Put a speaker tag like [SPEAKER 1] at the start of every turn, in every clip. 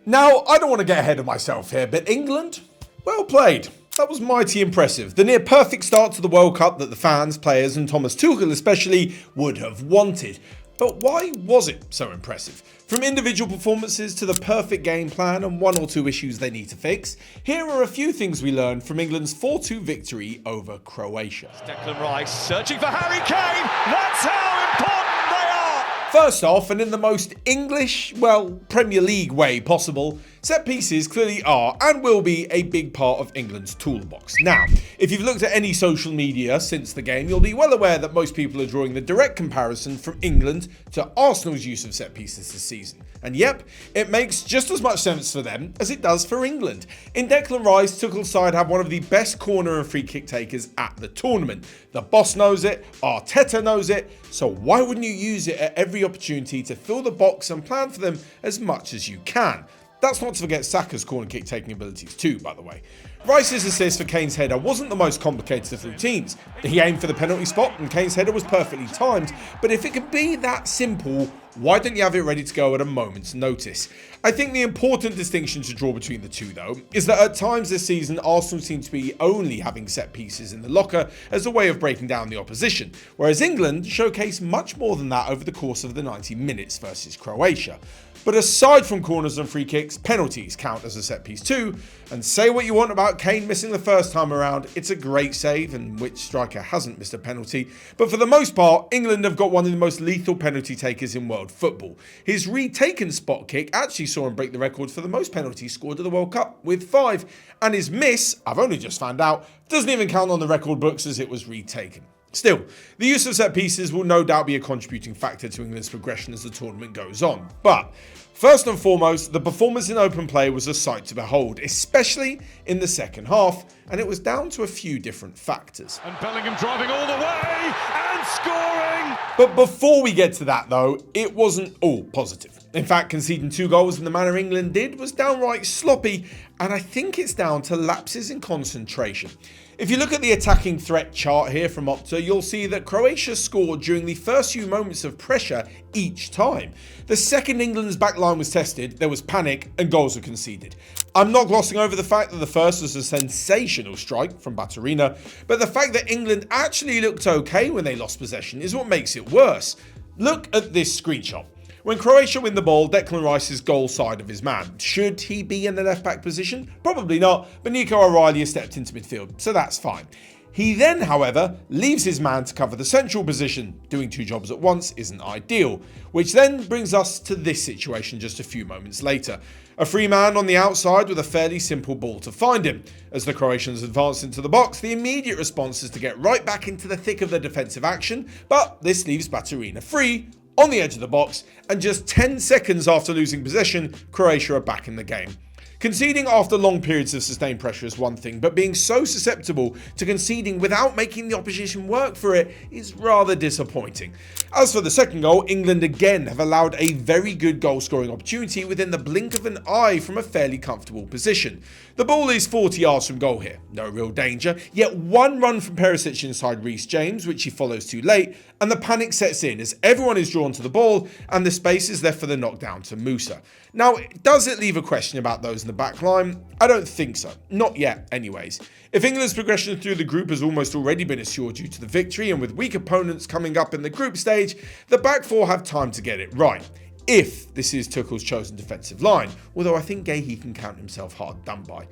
[SPEAKER 1] Now, I don't want to get ahead of myself here, but England, well played. That was mighty impressive. The near perfect start to the World Cup that the fans, players and Thomas Tuchel especially would have wanted. But why was it so impressive? From individual performances to the perfect game plan and one or two issues they need to fix, here are a few things we learned from England's 4-2 victory over Croatia.
[SPEAKER 2] Declan Rice searching for Harry Kane. That's how important they are.
[SPEAKER 1] First off, and in the most English, well, Premier League way possible, set pieces clearly are and will be a big part of England's toolbox. Now, if you've looked at any social media since the game, you'll be well aware that most people are drawing the direct comparison from England to Arsenal's use of set pieces this season. And yep, it makes just as much sense for them as it does for England. In Declan Rice, Tuchel's side have one of the best corner and free kick takers at the tournament. The boss knows it, Arteta knows it, so why wouldn't you use it at every opportunity to fill the box and plan for them as much as you can? That's not to forget Saka's corner kick taking abilities too, by the way. Rice's assist for Kane's header wasn't the most complicated of routines. He aimed for the penalty spot and Kane's header was perfectly timed, but if it can be that simple, why don't you have it ready to go at a moment's notice? I think the important distinction to draw between the two, though, is that at times this season, Arsenal seem to be only having set pieces in the locker as a way of breaking down the opposition, whereas England showcased much more than that over the course of the 90 minutes versus Croatia. But aside from corners and free kicks, penalties count as a set piece too, and say what you want about Kane missing the first time around, it's a great save, and which striker hasn't missed a penalty, but for the most part, England have got one of the most lethal penalty takers in world football. His retaken spot kick actually saw him break the record for the most penalties scored at the World Cup, with 5, and his miss, I've only just found out, doesn't even count on the record books as it was retaken. Still, the use of set pieces will no doubt be a contributing factor to England's progression as the tournament goes on. But first and foremost, the performance in open play was a sight to behold, especially in the second half, and it was down to a few different factors.
[SPEAKER 2] And Bellingham driving all the way and scoring!
[SPEAKER 1] But before we get to that though, it wasn't all positive. In fact, conceding 2 goals in the manner England did was downright sloppy, and I think it's down to lapses in concentration. If you look at the attacking threat chart here from Opta, you'll see that Croatia scored during the first few moments of pressure each time. The second England's backline was tested, there was panic and goals were conceded. I'm not glossing over the fact that the first was a sensational strike from 𝗕𝗓𝗓, but the fact that England actually looked okay when they lost possession is what makes it worse. Look at this screenshot. When Croatia win the ball, Declan Rice is goal side of his man. Should he be in the left back position? Probably not, but 𝗕𝗫𝗓𝗓𝗓 has stepped into midfield, so that's fine. He then, however, leaves his man to cover the central position. Doing 2 jobs at once isn't ideal, which then brings us to this situation just a few moments later. A free man on the outside with a fairly simple ball to find him. As the Croatians advance into the box, the immediate response is to get right back into the thick of the defensive action, but this leaves 𝗕𝗓𝗓𝗓 free on the edge of the box, and just 10 seconds after losing possession, Croatia are back in the game. Conceding after long periods of sustained pressure is one thing, but being so susceptible to conceding without making the opposition work for it is rather disappointing. As for the second goal, England again have allowed a very good goal scoring opportunity within the blink of an eye from a fairly comfortable position. The ball is 40 yards from goal here, no real danger, yet one run from 𝗕𝗓𝗓𝗓 inside Reece James, which he follows too late, and the panic sets in as everyone is drawn to the ball and the space is left for the knockdown to Musa. Now, does it leave a question about those in the back line? I don't think so. Not yet, anyways. If England's progression through the group has almost already been assured due to the victory, and with weak opponents coming up in the group stage, the back four have time to get it right. If this is Tuchel's chosen defensive line, although I think 𝗘𝗫𝗓𝗓𝗓 can count himself hard done by.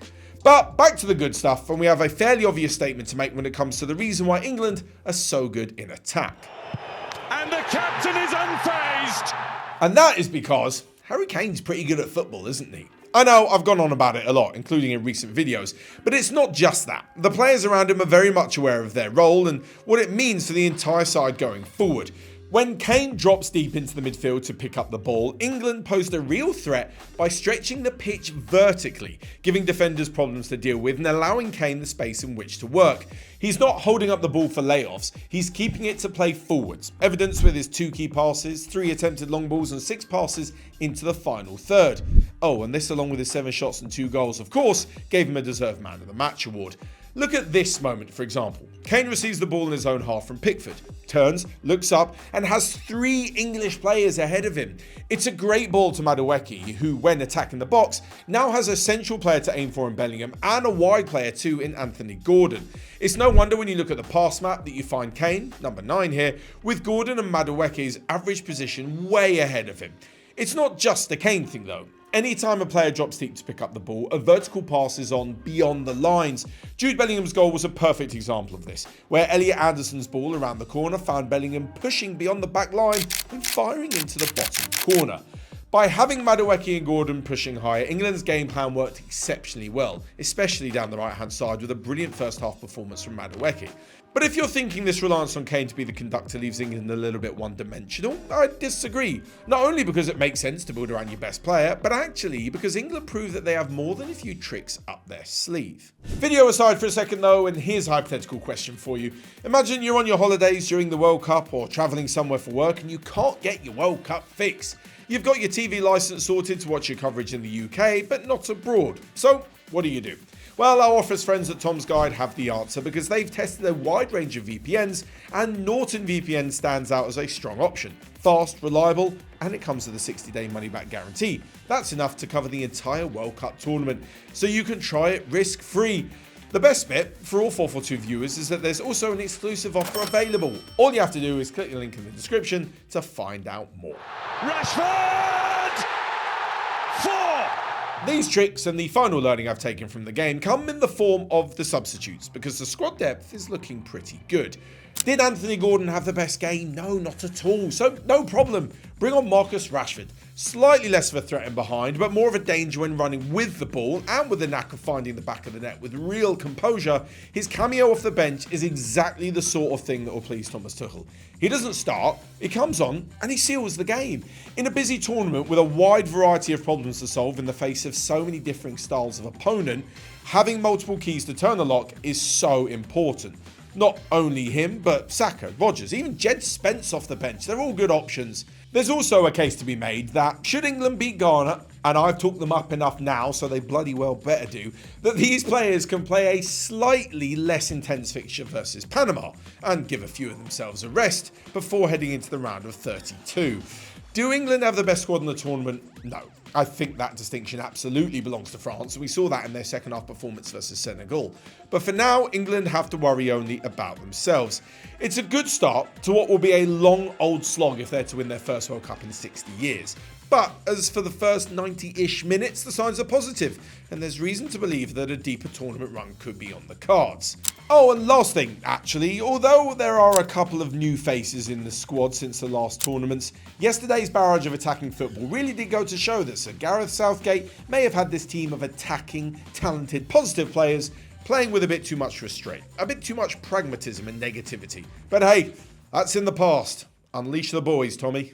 [SPEAKER 1] But back to the good stuff, and we have a fairly obvious statement to make when it comes to the reason why England are so good in attack.
[SPEAKER 2] And the captain is unfazed!
[SPEAKER 1] And that is because Harry Kane's pretty good at football, isn't he? I know I've gone on about it a lot, including in recent videos, but it's not just that. The players around him are very much aware of their role and what it means for the entire side going forward. When Kane drops deep into the midfield to pick up the ball, England posed a real threat by stretching the pitch vertically, giving defenders problems to deal with and allowing Kane the space in which to work. He's not holding up the ball for layoffs, he's keeping it to play forwards, evidenced with his 2 key passes, 3 attempted long balls and 6 passes into the final third. Oh, and this along with his 7 shots and 2 goals, of course, gave him a deserved Man of the Match award. Look at this moment, for example. Kane receives the ball in his own half from Pickford, turns, looks up, and has 3 English players ahead of him. It's a great ball to 𝗦𝗶𝗴h, who, when attacking the box, now has a central player to aim for in Bellingham and a wide player too in Anthony Gordon. It's no wonder when you look at the pass map that you find Kane, number 9 here, with Gordon and 𝗦𝗶𝗴h's average position way ahead of him. It's not just a Kane thing though. Anytime a player drops deep to pick up the ball, a vertical pass is on beyond the lines. Jude Bellingham's goal was a perfect example of this, where 𝗬𝗓𝗓𝗓𝗏's ball around the corner found Bellingham pushing beyond the back line and firing into the bottom corner. By having 𝗦𝗶𝗴h and Gordon pushing higher, England's game plan worked exceptionally well, especially down the right-hand side with a brilliant first-half performance from 𝗦𝗶𝗴h. But if you're thinking this reliance on Kane to be the conductor leaves England a little bit one-dimensional, I disagree. Not only because it makes sense to build around your best player, but actually because England prove that they have more than a few tricks up their sleeve. Video aside for a second though, and here's a hypothetical question for you. Imagine you're on your holidays during the World Cup or travelling somewhere for work and you can't get your World Cup fix. You've got your TV licence sorted to watch your coverage in the UK, but not abroad. So, what do? Well, our office friends at Tom's Guide have the answer because they've tested a wide range of VPNs and NordVPN stands out as a strong option. Fast, reliable, and it comes with a 60-day money-back guarantee. That's enough to cover the entire World Cup tournament, so you can try it risk-free. The best bit for all FourFourTwo viewers is that there's also an exclusive offer available. All you have to do is click the link in the description to find out more.
[SPEAKER 2] Rashford! 4!
[SPEAKER 1] These tricks and the final learning I've taken from the game come in the form of the substitutes, because the squad depth is looking pretty good. Did Anthony Gordon have the best game? No, not at all. So no problem. Bring on Marcus Rashford. Slightly less of a threat in behind, but more of a danger when running with the ball and with the knack of finding the back of the net with real composure. His cameo off the bench is exactly the sort of thing that will please Thomas Tuchel. He doesn't start, he comes on and he seals the game. In a busy tournament with a wide variety of problems to solve in the face of so many differing styles of opponent, having multiple keys to turn the lock is so important. Not only him, but Saka, Rodgers, even Jed Spence off the bench. They're all good options. There's also a case to be made that should England beat Ghana, and I've talked them up enough now, so they bloody well better do, that these players can play a slightly less intense fixture versus Panama and give a few of themselves a rest before heading into the round of 32. Do England have the best squad in the tournament? No. I think that distinction absolutely belongs to France, and we saw that in their second half performance versus Senegal. But for now, England have to worry only about themselves. It's a good start to what will be a long old slog if they're to win their first World Cup in 60 years. But as for the first 90-ish minutes, the signs are positive, and there's reason to believe that a deeper tournament run could be on the cards. Oh, and last thing, actually, although there are a couple of new faces in the squad since the last tournaments, yesterday's barrage of attacking football really did go to show that 𝗘𝗫𝗧𝗏𝗡 may have had this team of attacking, talented, positive players playing with a bit too much restraint, a bit too much pragmatism and negativity. But hey, that's in the past. Unleash the boys, Tommy.